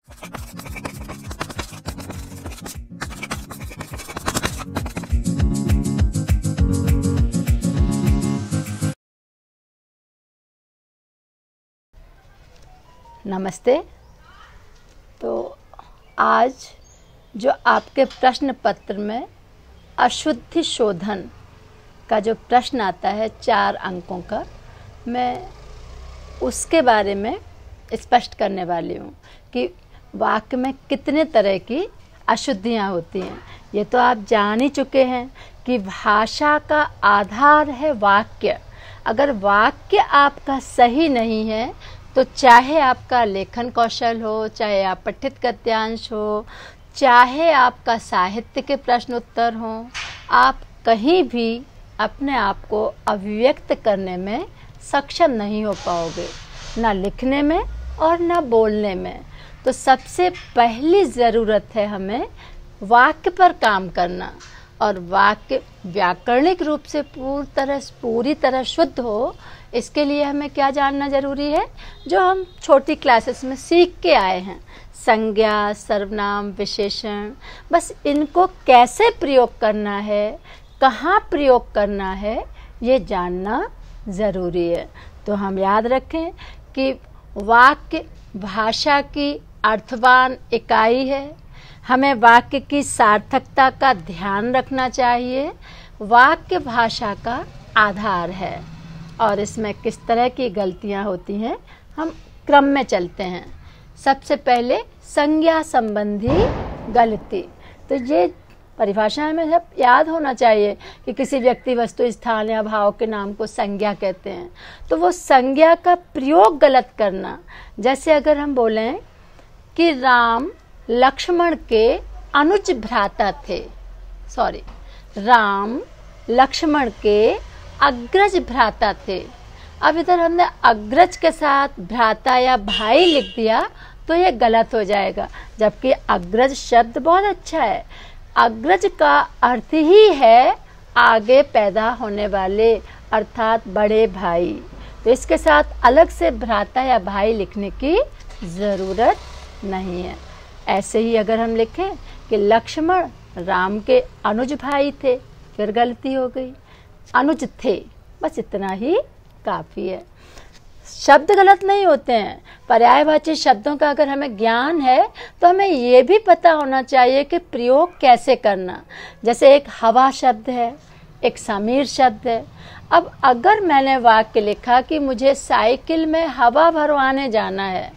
नमस्ते। तो आज जो आपके प्रश्न पत्र में अशुद्धि शोधन का जो प्रश्न आता है 4 अंकों का, मैं उसके बारे में स्पष्ट करने वाली हूँ कि वाक्य में कितने तरह की अशुद्धियाँ होती हैं। ये तो आप जान ही चुके हैं कि भाषा का आधार है वाक्य। अगर वाक्य आपका सही नहीं है तो चाहे आपका लेखन कौशल हो, चाहे आप पठित गद्यांश हो, चाहे आपका साहित्य के प्रश्न उत्तर हों, आप कहीं भी अपने आप को अभिव्यक्त करने में सक्षम नहीं हो पाओगे, ना लिखने में और ना बोलने में। तो सबसे पहली ज़रूरत है हमें वाक्य पर काम करना, और वाक्य व्याकरणिक रूप से पूरी तरह शुद्ध हो, इसके लिए हमें क्या जानना ज़रूरी है, जो हम छोटी क्लासेस में सीख के आए हैं। संज्ञा, सर्वनाम, विशेषण, बस इनको कैसे प्रयोग करना है, कहाँ प्रयोग करना है, ये जानना ज़रूरी है। तो हम याद रखें कि वाक्य भाषा की अर्थवान इकाई है। हमें वाक्य की सार्थकता का ध्यान रखना चाहिए। वाक्य भाषा का आधार है और इसमें किस तरह की गलतियां होती हैं, हम क्रम में चलते हैं। सबसे पहले संज्ञा संबंधी गलती। तो ये परिभाषा में सब याद होना चाहिए कि किसी व्यक्ति, वस्तु, स्थान या भाव के नाम को संज्ञा कहते हैं। तो वो संज्ञा का प्रयोग गलत करना, जैसे अगर हम बोलें कि राम लक्ष्मण के अनुज भ्राता थे, राम लक्ष्मण के अग्रज भ्राता थे। अब इधर हमने अग्रज के साथ भ्राता या भाई लिख दिया तो ये गलत हो जाएगा, जबकि अग्रज शब्द बहुत अच्छा है। अग्रज का अर्थ ही है आगे पैदा होने वाले, अर्थात बड़े भाई। तो इसके साथ अलग से भ्राता या भाई लिखने की ज़रूरत नहीं है। ऐसे ही अगर हम लिखें कि लक्ष्मण राम के अनुज भाई थे, फिर गलती हो गई, अनुज थे, बस इतना ही काफ़ी है। शब्द गलत नहीं होते हैं। पर्यायवाची शब्दों का अगर हमें ज्ञान है तो हमें ये भी पता होना चाहिए कि प्रयोग कैसे करना। जैसे एक हवा शब्द है, एक समीर शब्द है। अब अगर मैंने वाक्य लिखा कि मुझे साइकिल में हवा भरवाने जाना है,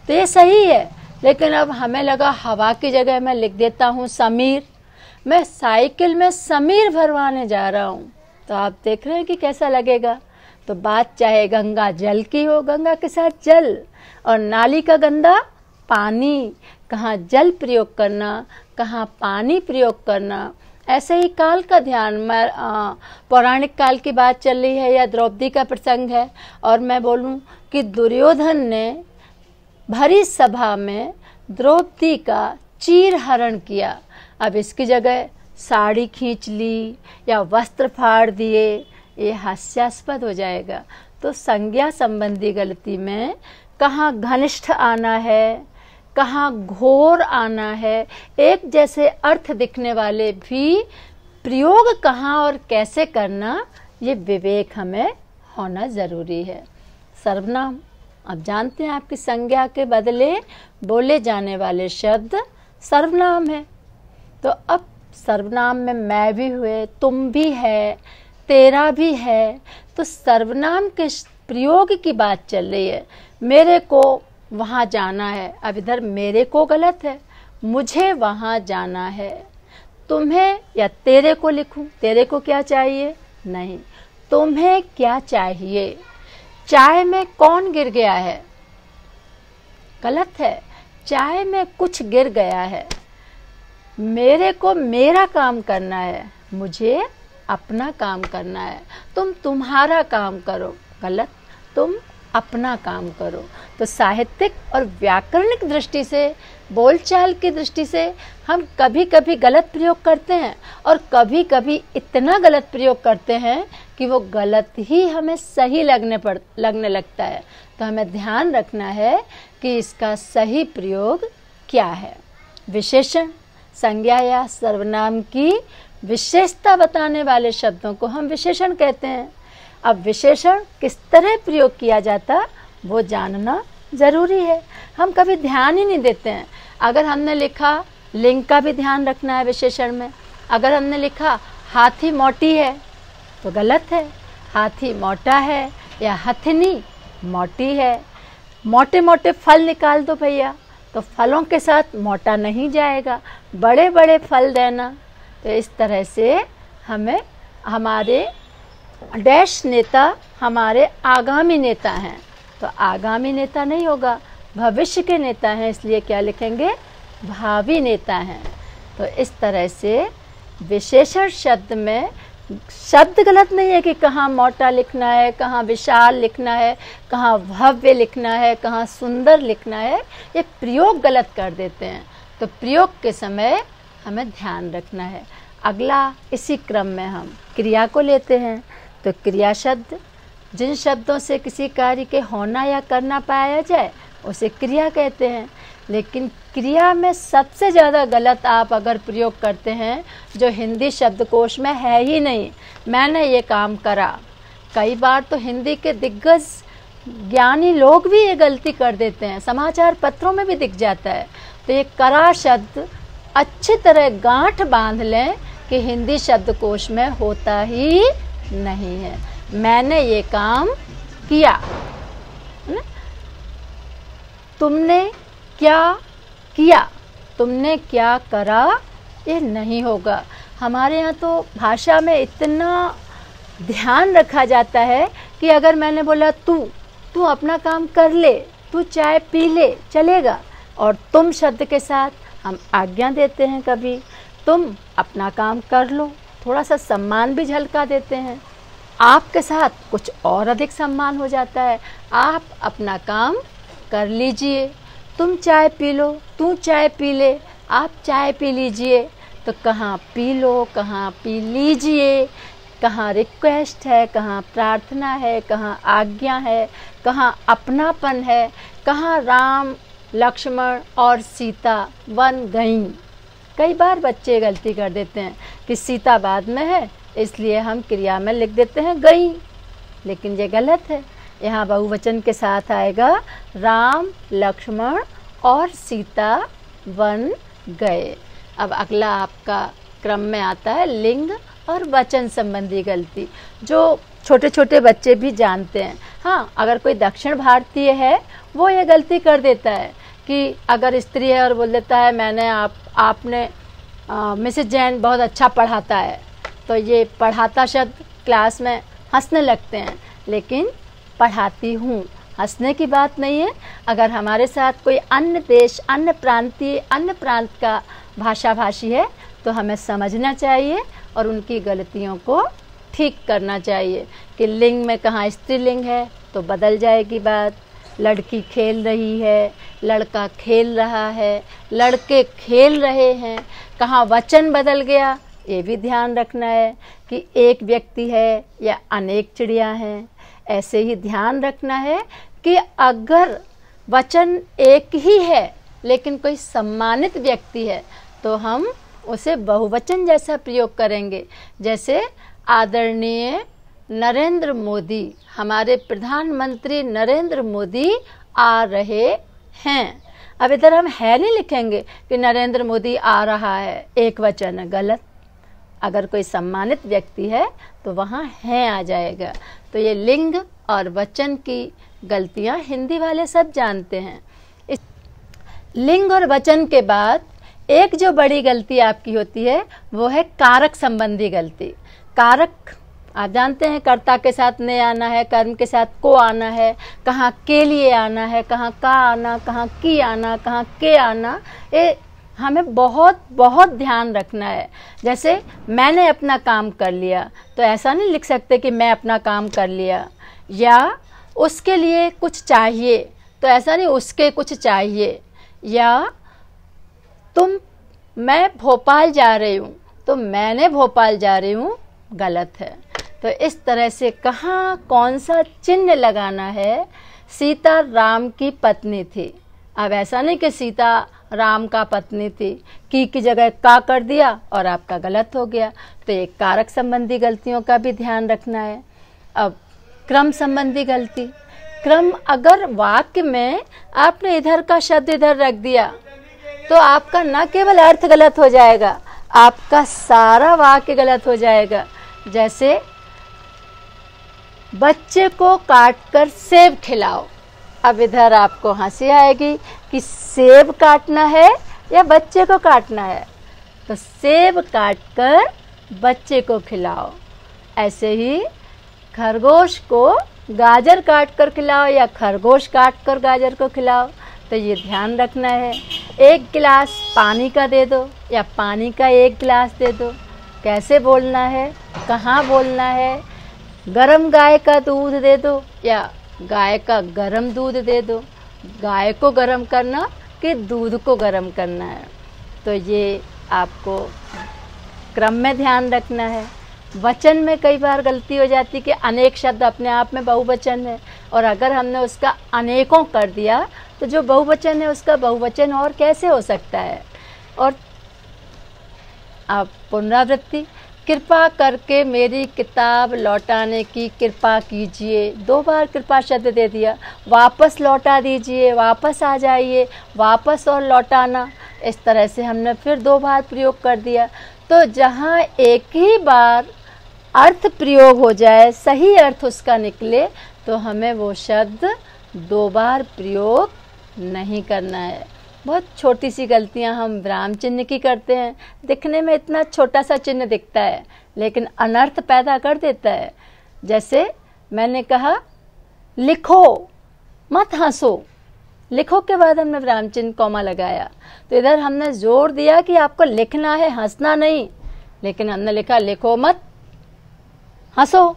तो ये सही है, लेकिन अब हमें लगा हवा की जगह मैं लिख देता हूँ समीर, मैं साइकिल में समीर भरवाने जा रहा हूँ, तो आप देख रहे हैं कि कैसा लगेगा। तो बात चाहे गंगा जल की हो, गंगा के साथ जल, और नाली का गंदा पानी, कहाँ जल प्रयोग करना, कहाँ पानी प्रयोग करना। ऐसे ही काल का ध्यान, पौराणिक काल की बात चल रही है या द्रौपदी का प्रसंग है, और मैं बोलूँ कि दुर्योधन ने भरी सभा में द्रौपदी का चीरहरण किया। अब इसकी जगह साड़ी खींच ली या वस्त्र फाड़ दिए, ये हास्यास्पद हो जाएगा। तो संज्ञा संबंधी गलती में कहाँ घनिष्ठ आना है, कहाँ घोर आना है, एक जैसे अर्थ दिखने वाले भी प्रयोग कहाँ और कैसे करना, ये विवेक हमें होना ज़रूरी है। सर्वनाम, अब जानते हैं आपकी संज्ञा के बदले बोले जाने वाले शब्द सर्वनाम है। तो अब सर्वनाम में मैं भी हुए, तुम भी है, तेरा भी है। तो सर्वनाम के प्रयोग की बात चल रही है। मेरे को वहाँ जाना है, अब इधर मेरे को गलत है, मुझे वहाँ जाना है। तुम्हें या तेरे को लिखूं, तेरे को क्या चाहिए, नहीं, तुम्हें क्या चाहिए। चाय में कौन गिर गया है, गलत है, चाय में कुछ गिर गया है। मेरे को मेरा काम करना है, मुझे अपना काम करना है। तुम तुम्हारा काम करो, गलत, तुम अपना काम करो। तो साहित्यिक और व्याकरणिक दृष्टि से, बोलचाल की दृष्टि से हम कभी कभी गलत प्रयोग करते हैं, और कभी कभी इतना गलत प्रयोग करते हैं कि वो गलत ही हमें सही लगने लगता है। तो हमें ध्यान रखना है कि इसका सही प्रयोग क्या है? विशेषण संज्ञा या सर्वनाम की विशेषता बताने वाले शब्दों को हम विशेषण कहते हैं। अब विशेषण किस तरह प्रयोग किया जाता वो जानना ज़रूरी है। हम कभी ध्यान ही नहीं देते हैं। अगर हमने लिखा, लिंग का भी ध्यान रखना है विशेषण में। अगर हमने लिखा हाथी मोटी है तो गलत है। हाथी मोटा है या हथनी मोटी है। मोटे मोटे फल निकाल दो भैया, तो फलों के साथ मोटा नहीं जाएगा, बड़े बड़े फल देना। तो इस तरह से हमें हमारे डैश नेता हमारे आगामी नेता हैं, तो आगामी नेता नहीं होगा, भविष्य के नेता हैं, इसलिए क्या लिखेंगे? भावी नेता हैं। तो इस तरह से विशेषण शब्द में शब्द गलत नहीं है कि कहाँ मोटा लिखना है, कहाँ विशाल लिखना है, कहाँ भव्य लिखना है, कहाँ सुंदर लिखना है, ये प्रयोग गलत कर देते हैं। तो प्रयोग के समय हमें ध्यान रखना है। अगला इसी क्रम में हम क्रिया को लेते हैं। तो क्रिया शब्द जिन शब्दों से किसी कार्य के होना या करना पाया जाए उसे क्रिया कहते हैं। लेकिन क्रिया में सबसे ज़्यादा गलत आप अगर प्रयोग करते हैं जो हिंदी शब्दकोश में है ही नहीं, मैंने ये काम करा। कई बार तो हिंदी के दिग्गज ज्ञानी लोग भी ये गलती कर देते हैं, समाचार पत्रों में भी दिख जाता है। तो ये करा शब्द अच्छी तरह गांठ बांध लें कि हिंदी शब्दकोश में होता ही नहीं है। मैंने ये काम किया, तुमने क्या किया, तुमने क्या करा, ये नहीं होगा। हमारे यहाँ तो भाषा में इतना ध्यान रखा जाता है कि अगर मैंने बोला तू अपना काम कर ले, तू चाय पी ले, चलेगा। और तुम शब्द के साथ हम आज्ञा देते हैं, कभी तुम अपना काम कर लो, थोड़ा सा सम्मान भी झलका देते हैं। आपके साथ कुछ और अधिक सम्मान हो जाता है, आप अपना काम कर लीजिए। तुम चाय पी लो, तू चाय पी ले, आप चाय पी लीजिए। तो कहाँ पी लो, कहाँ पी लीजिए, कहाँ रिक्वेस्ट है, कहाँ प्रार्थना है, कहाँ आज्ञा है, कहाँ अपनापन है, कहाँ राम लक्ष्मण और सीता वन गईं। कई बार बच्चे गलती कर देते हैं कि सीता बाद में है, इसलिए हम क्रिया में लिख देते हैं गईं, लेकिन ये गलत है। यहाँ बहुवचन के साथ आएगा राम लक्ष्मण और सीता वन गए। अब अगला आपका क्रम में आता है लिंग और वचन संबंधी गलती, जो छोटे छोटे बच्चे भी जानते हैं। हाँ, अगर कोई दक्षिण भारतीय है वो ये गलती कर देता है कि अगर स्त्री है और बोल देता है मैंने आपने मिसेस जैन बहुत अच्छा पढ़ाता है, तो ये पढ़ाता शब्द क्लास में हंसने लगते हैं, लेकिन पढ़ाती हूँ हंसने की बात नहीं है। अगर हमारे साथ कोई अन्य देश, अन्य प्रांत का भाषाभाषी है तो हमें समझना चाहिए और उनकी गलतियों को ठीक करना चाहिए कि लिंग में कहाँ स्त्रीलिंग है तो बदल जाएगी बात। लड़की खेल रही है, लड़का खेल रहा है, लड़के खेल रहे हैं, कहाँ वचन बदल गया ये भी ध्यान रखना है कि एक व्यक्ति है या अनेक चिड़िया हैं। ऐसे ही ध्यान रखना है कि अगर वचन एक ही है लेकिन कोई सम्मानित व्यक्ति है तो हम उसे बहुवचन जैसा प्रयोग करेंगे। जैसे आदरणीय नरेंद्र मोदी, हमारे प्रधानमंत्री नरेंद्र मोदी आ रहे हैं। अब इधर हम है नहीं लिखेंगे कि नरेंद्र मोदी आ रहा है, एक वचन है, गलत। अगर कोई सम्मानित व्यक्ति है तो वहाँ है आ जाएगा। तो ये लिंग और वचन की गलतियाँ हिंदी वाले सब जानते हैं। इस लिंग और वचन के बाद एक जो बड़ी गलती आपकी होती है वो है कारक संबंधी गलती। कारक आप जानते हैं, कर्ता के साथ ने आना है, कर्म के साथ को आना है, कहाँ के लिए आना है, कहाँ का आना, कहाँ की आना, कहाँ के आना, ये हमें बहुत बहुत ध्यान रखना है। जैसे मैंने अपना काम कर लिया तो ऐसा नहीं लिख सकते कि मैं अपना काम कर लिया, या उसके लिए कुछ चाहिए तो ऐसा नहीं उसके कुछ चाहिए, या मैं भोपाल जा रही हूँ तो मैंने भोपाल जा रही हूँ, गलत है। तो इस तरह से कहाँ कौन सा चिन्ह लगाना है। सीता राम की पत्नी थी, अब ऐसा नहीं कि सीता राम का पत्नी थी, की जगह का कर दिया और आपका गलत हो गया। तो एक कारक संबंधी गलतियों का भी ध्यान रखना है। अब क्रम संबंधी गलती, क्रम अगर वाक्य में आपने इधर का शब्द इधर रख दिया तो आपका न केवल अर्थ गलत हो जाएगा, आपका सारा वाक्य गलत हो जाएगा। जैसे बच्चे को काटकर सेब खिलाओ, अब इधर आपको हंसी आएगी कि सेब काटना है या बच्चे को काटना है, तो सेब काटकर बच्चे को खिलाओ। ऐसे ही खरगोश को गाजर काटकर खिलाओ या खरगोश काटकर गाजर को खिलाओ। तो ये ध्यान रखना है। एक गिलास पानी का दे दो या पानी का एक गिलास दे दो, कैसे बोलना है, कहाँ बोलना है। गरम गाय का दूध दे दो या गाय का गरम दूध दे दो, गाय को गरम करना कि दूध को गरम करना है। तो ये आपको क्रम में ध्यान रखना है। वचन में कई बार गलती हो जाती कि अनेक शब्द अपने आप में बहुवचन है, और अगर हमने उसका अनेकों कर दिया तो जो बहुवचन है उसका बहुवचन और कैसे हो सकता है। और अब पुनरावृत्ति, कृपा करके मेरी किताब लौटाने की कृपा कीजिए, 2 बार कृपा शब्द दे दिया। वापस लौटा दीजिए, वापस आ जाइए, वापस और लौटाना, इस तरह से हमने फिर 2 बार प्रयोग कर दिया। तो जहाँ एक ही बार अर्थ प्रयोग हो जाए, सही अर्थ उसका निकले, तो हमें वो शब्द 2 बार प्रयोग नहीं करना है। बहुत छोटी सी गलतियां हम विराम चिन्ह की करते हैं, दिखने में इतना छोटा सा चिन्ह दिखता है लेकिन अनर्थ पैदा कर देता है। जैसे मैंने कहा लिखो मत हंसो, लिखो के बाद हमने विराम चिन्ह कॉमा लगाया, तो इधर हमने जोर दिया कि आपको लिखना है, हंसना नहीं, लेकिन हमने लिखा लिखो मत हंसो,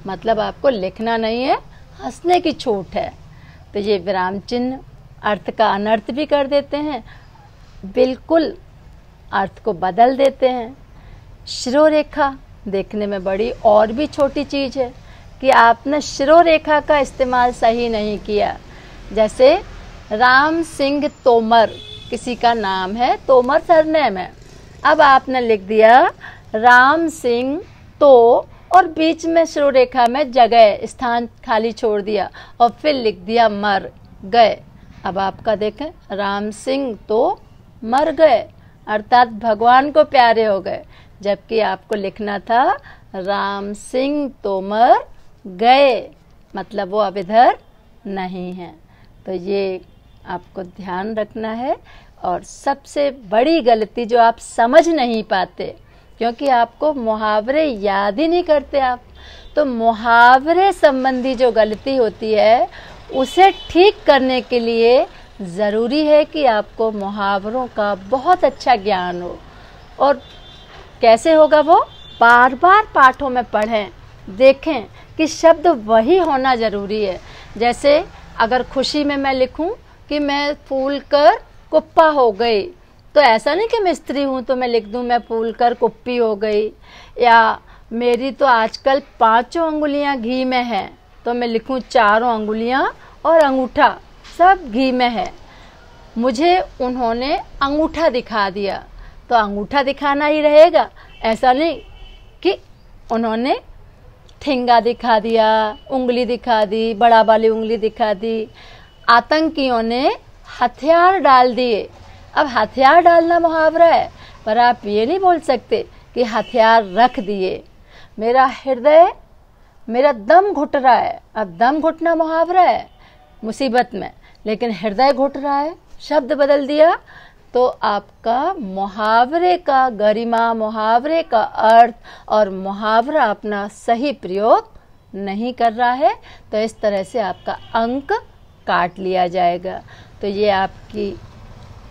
मतलब आपको लिखना नहीं है, हंसने की छूट है। तो ये विराम चिन्ह अर्थ का अनर्थ भी कर देते हैं, बिल्कुल अर्थ को बदल देते हैं। शिरोरेखा देखने में बड़ी और भी छोटी चीज़ है कि आपने शिरोरेखा का इस्तेमाल सही नहीं किया। जैसे राम सिंह तोमर किसी का नाम है, तोमर सरनेम है, अब आपने लिख दिया राम सिंह तो, और बीच में शिरोरेखा में जगह स्थान खाली छोड़ दिया और फिर लिख दिया मर गए। अब आपका देखें राम सिंह तो मर गए, अर्थात भगवान को प्यारे हो गए, जबकि आपको लिखना था राम सिंह तोमर गए, मतलब वो अब इधर नहीं है। तो ये आपको ध्यान रखना है। और सबसे बड़ी गलती जो आप समझ नहीं पाते, क्योंकि आपको मुहावरे याद ही नहीं करते आप, तो मुहावरे संबंधी जो गलती होती है उसे ठीक करने के लिए ज़रूरी है कि आपको मुहावरों का बहुत अच्छा ज्ञान हो। और कैसे होगा वो? बार बार पाठों में पढ़ें, देखें कि शब्द वही होना ज़रूरी है। जैसे अगर खुशी में मैं लिखूं कि मैं फूल कर कुप्पा हो गई, तो ऐसा नहीं कि मैं स्त्री हूँ तो मैं लिख दूँ मैं फूल कर कुप्पी हो गई, या मेरी तो आजकल 5 अंगुलियाँ घी में हैं तो मैं लिखूँ 4 अंगुलियाँ और अंगूठा सब घी में है। मुझे उन्होंने अंगूठा दिखा दिया तो अंगूठा दिखाना ही रहेगा, ऐसा नहीं कि उन्होंने ठेंगा दिखा दिया, उंगली दिखा दी, बड़ा वाली उंगली दिखा दी। आतंकियों ने हथियार डाल दिए, अब हथियार डालना मुहावरा है, पर आप ये नहीं बोल सकते कि हथियार रख दिए। मेरा दम घुट रहा है, अब दम घुटना मुहावरा है मुसीबत में, लेकिन हृदय घुट रहा है, शब्द बदल दिया, तो आपका मुहावरे का गरिमा, मुहावरे का अर्थ और मुहावरा अपना सही प्रयोग नहीं कर रहा है, तो इस तरह से आपका अंक काट लिया जाएगा। तो ये आपकी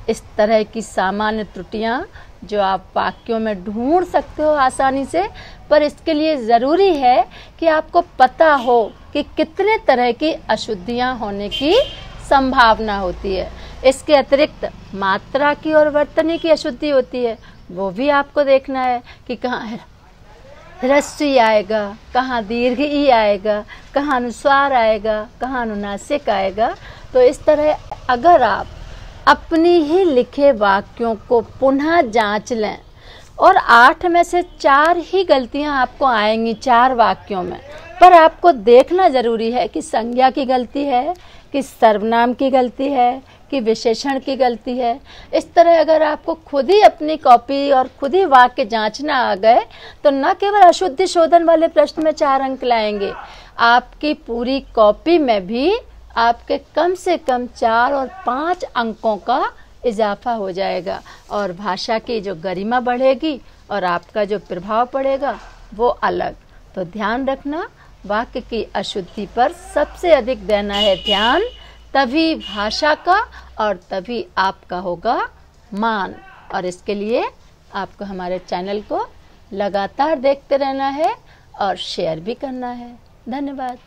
इस तरह की सामान्य त्रुटियां जो आप वाक्यों में ढूंढ सकते हो आसानी से, पर इसके लिए ज़रूरी है कि आपको पता हो कि कितने तरह की अशुद्धियां होने की संभावना होती है। इसके अतिरिक्त मात्रा की और वर्तनी की अशुद्धि होती है, वो भी आपको देखना है कि कहाँ ह्रस्व ई आएगा, कहाँ दीर्घ ई आएगा, कहाँ अनुस्वार आएगा, कहाँ अनुनासिक आएगा। तो इस तरह अगर आप अपनी ही लिखे वाक्यों को पुनः जांच लें और 8 में से 4 ही गलतियां आपको आएंगी 4 वाक्यों में। पर आपको देखना ज़रूरी है कि संज्ञा की गलती है, कि सर्वनाम की गलती है, कि विशेषण की गलती है। इस तरह अगर आपको खुद ही अपनी कॉपी और खुद ही वाक्य जांचना आ गए तो न केवल अशुद्धि शोधन वाले प्रश्न में 4 अंक लाएंगे, आपकी पूरी कॉपी में भी आपके कम से कम 4 और 5 अंकों का इजाफा हो जाएगा और भाषा की जो गरिमा बढ़ेगी और आपका जो प्रभाव पड़ेगा वो अलग। तो ध्यान रखना, वाक्य की अशुद्धि पर सबसे अधिक देना है ध्यान, तभी भाषा का और तभी आपका होगा मान। और इसके लिए आपको हमारे चैनल को लगातार देखते रहना है और शेयर भी करना है। धन्यवाद।